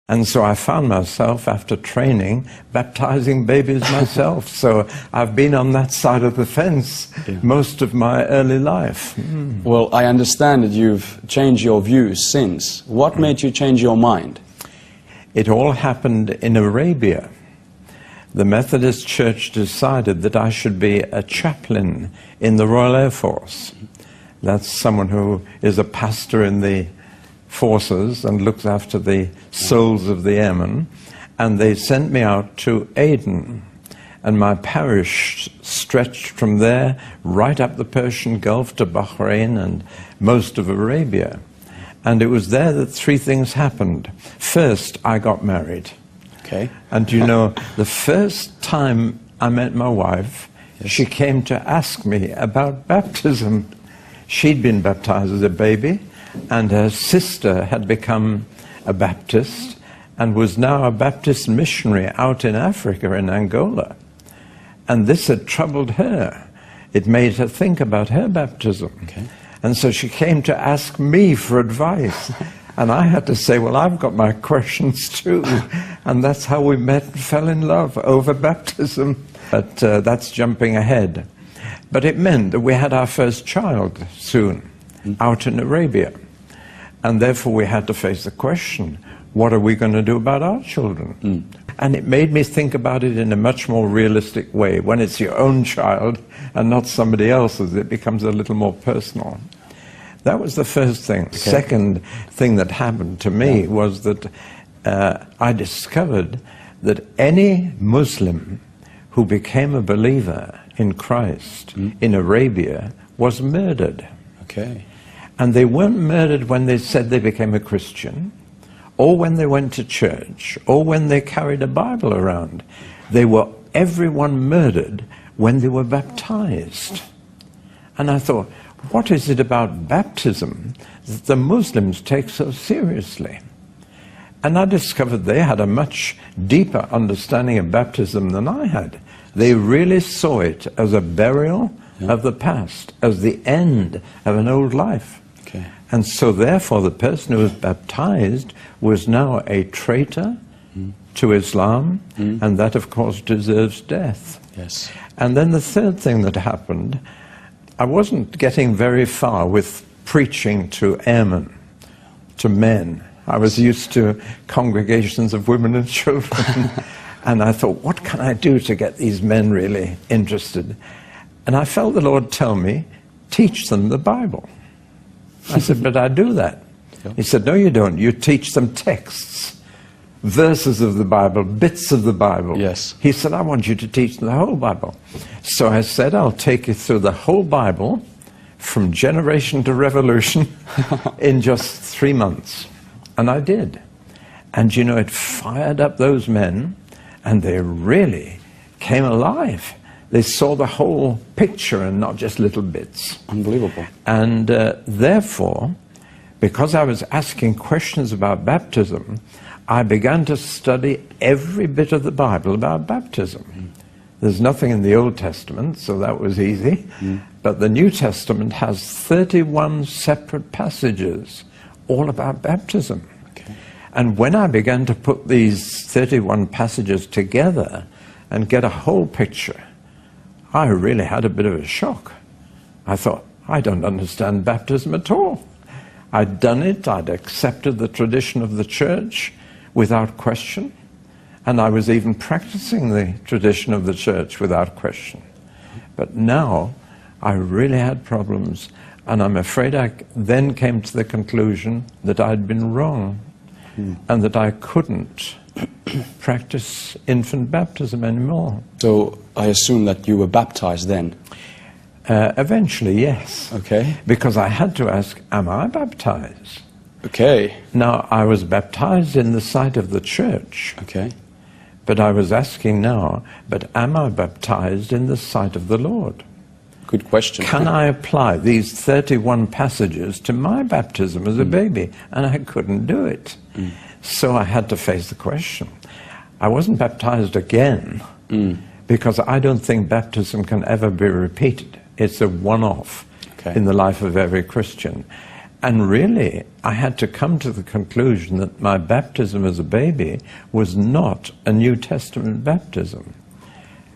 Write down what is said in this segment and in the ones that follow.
And so I found myself, after training, baptizing babies myself. So I've been on that side of the fence most of my early life. Well, I understand that you've changed your views since. What made you change your mind? It all happened in Arabia. The Methodist Church decided that I should be a chaplain in the Royal Air Force. That's someone who is a pastor in the forces and looks after the souls of the airmen. And they sent me out to Aden. And my parish stretched from there right up the Persian Gulf to Bahrain and most of Arabia. And it was there that three things happened. First, I got married. Okay. And you know, the first time I met my wife, she came to ask me about baptism. She'd been baptized as a baby, and her sister had become a Baptist and was now a Baptist missionary out in Africa, in Angola. And this had troubled her. It made her think about her baptism. Okay. And so she came to ask me for advice. And I had to say, well, I've got my questions too. And that's how we met and fell in love, over baptism. But that's jumping ahead. But it meant that we had our first child soon, out in Arabia. And therefore we had to face the question, what are we going to do about our children? And it made me think about it in a much more realistic way. When it's your own child and not somebody else's, it becomes a little more personal. That was the first thing. Okay. Second thing that happened to me was that I discovered that any Muslim who became a believer in Christ in Arabia was murdered. Okay. And they weren't murdered when they said they became a Christian, or when they went to church, or when they carried a Bible around. They were, everyone murdered when they were baptized. And I thought, what is it about baptism that the Muslims take so seriously? And I discovered they had a much deeper understanding of baptism than I had. They really saw it as a burial of the past, as the end of an old life. Okay. And so therefore the person who was baptized was now a traitor to Islam, and that of course deserves death. Yes. And then the third thing that happened, I wasn't getting very far with preaching to airmen, to men. I was used to congregations of women and children. And I thought, what can I do to get these men really interested? And I felt the Lord tell me, teach them the Bible. I said, but I do that. He said, no, you don't. You teach them texts, verses of the Bible, bits of the Bible. Yes. He said, I want you to teach them the whole Bible. So I said, I'll take you through the whole Bible from generation to revolution in just 3 months. And I did. And you know, it fired up those men, and they really came alive. They saw the whole picture and not just little bits. Unbelievable. And therefore, because I was asking questions about baptism, I began to study every bit of the Bible about baptism. There's nothing in the Old Testament, so that was easy. But the New Testament has 31 separate passages all about baptism. Okay. And when I began to put these 31 passages together and get a whole picture, I really had a bit of a shock. I thought, I don't understand baptism at all. I'd done it, I'd accepted the tradition of the church without question, and I was even practicing the tradition of the church without question. But now, I really had problems, and I'm afraid I then came to the conclusion that I'd been wrong, and that I couldn't practice infant baptism anymore. So I assume that you were baptized then? Eventually, yes. Okay. Because I had to ask, am I baptized? Okay. Now, I was baptized in the sight of the church. Okay. But I was asking now, but am I baptized in the sight of the Lord? Good question. Can I apply these 31 passages to my baptism as a baby? And I couldn't do it. So I had to face the question. I wasn't baptized again because I don't think baptism can ever be repeated. It's a one-off in the life of every Christian. And really, I had to come to the conclusion that my baptism as a baby was not a New Testament baptism.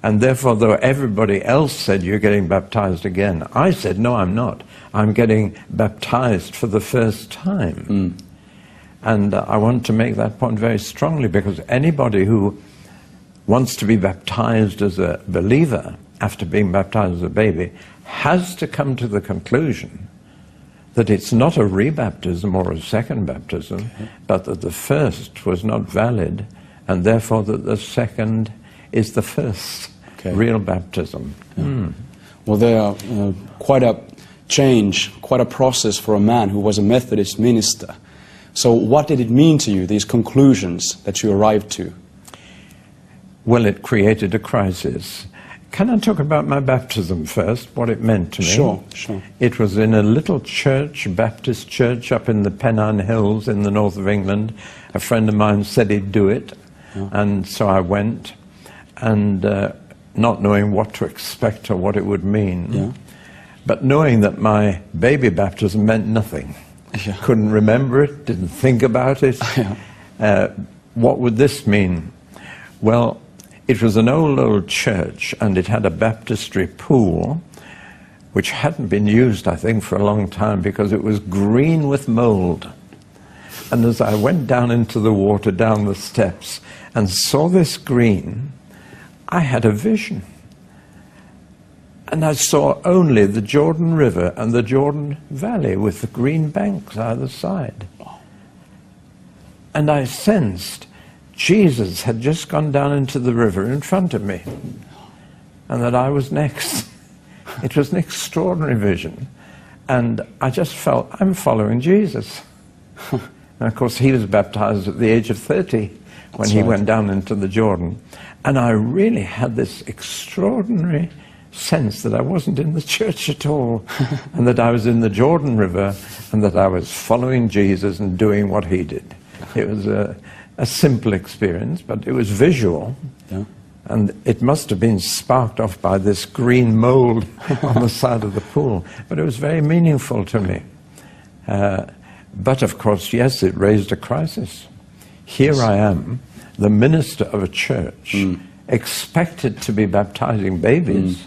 And therefore, though everybody else said, you're getting baptized again, I said, no, I'm not. I'm getting baptized for the first time. And I want to make that point very strongly, because anybody who wants to be baptized as a believer after being baptized as a baby has to come to the conclusion that it's not a rebaptism or a second baptism, but that the first was not valid, and therefore that the second is the first real baptism. Well, there are quite a change, quite a process for a man who was a Methodist minister. So what did it mean to you, these conclusions that you arrived to? Well, it created a crisis. Can I talk about my baptism first, what it meant to me? Sure, sure. It was in a little church, a Baptist church up in the Pennine Hills in the north of England. A friend of mine said he'd do it, and so I went, and not knowing what to expect or what it would mean, but knowing that my baby baptism meant nothing. Couldn't remember it, didn't think about it. What would this mean? Well, it was an old church, and it had a baptistry pool, which hadn't been used, I think, for a long time, because it was green with mold. And as I went down into the water, down the steps, and saw this green, I had a vision. And I saw only the Jordan River and the Jordan Valley with the green banks either side. And I sensed Jesus had just gone down into the river in front of me, and that I was next. It was an extraordinary vision, and I just felt, I'm following Jesus. And of course, he was baptized at the age of 30 when he went down into the Jordan. And I really had this extraordinary sense that I wasn't in the church at all, and that I was in the Jordan River, and that I was following Jesus and doing what he did. It was a simple experience, but it was visual, and it must have been sparked off by this green mold on the side of the pool, but it was very meaningful to me. But of course, yes, it raised a crisis. Here I am, the minister of a church, expected to be baptizing babies,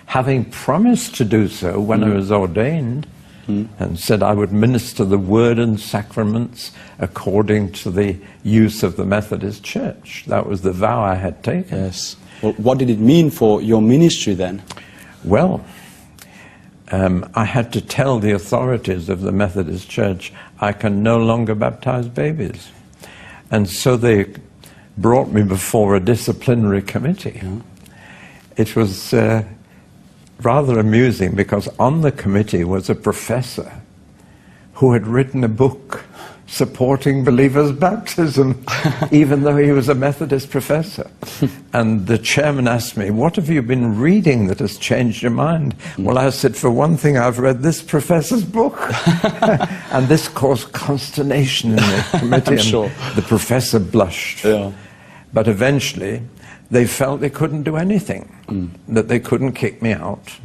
having promised to do so when I was ordained, and said I would minister the word and sacraments according to the use of the Methodist Church. That was the vow I had taken. Yes. Well, what did it mean for your ministry then? Well, I had to tell the authorities of the Methodist Church I can no longer baptize babies. And so they brought me before a disciplinary committee. It was rather amusing, because on the committee was a professor who had written a book supporting believers' baptism, even though he was a Methodist professor. And the chairman asked me, what have you been reading that has changed your mind? Well, I said, for one thing, I've read this professor's book. And this caused consternation in the committee. I'm sure. The professor blushed. But eventually, they felt they couldn't do anything, that they couldn't kick me out.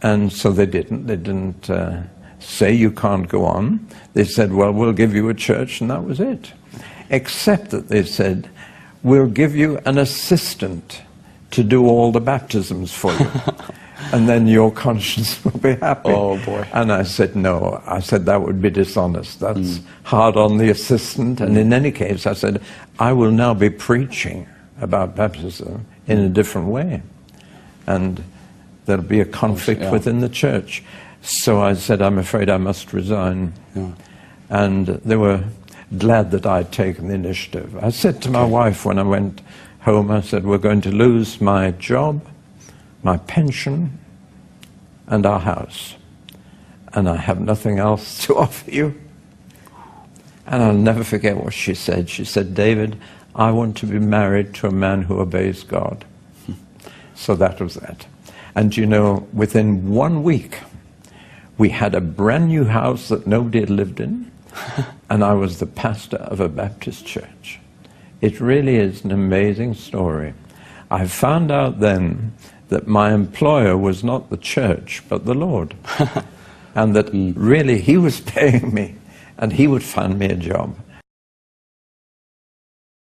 And so they didn't. They didn't say you can't go on. They said, well, we'll give you a church, and that was it. Except that they said, we'll give you an assistant to do all the baptisms for you. And then your conscience will be happy. Oh, boy. And I said, no. I said, that would be dishonest. That's hard on the assistant. And in any case, I said, I will now be preaching about baptism in a different way. And there'll be a conflict within the church. So I said, I'm afraid I must resign. And they were glad that I'd taken the initiative. I said to my wife when I went home, I said, we're going to lose my job, my pension, and our house. And I have nothing else to offer you. And I'll never forget what she said. She said, David, I want to be married to a man who obeys God. So that was that. And you know, within 1 week, we had a brand new house that nobody had lived in, and I was the pastor of a Baptist church. It really is an amazing story. I found out then that my employer was not the church, but the Lord. and that really he was paying me, and he would find me a job.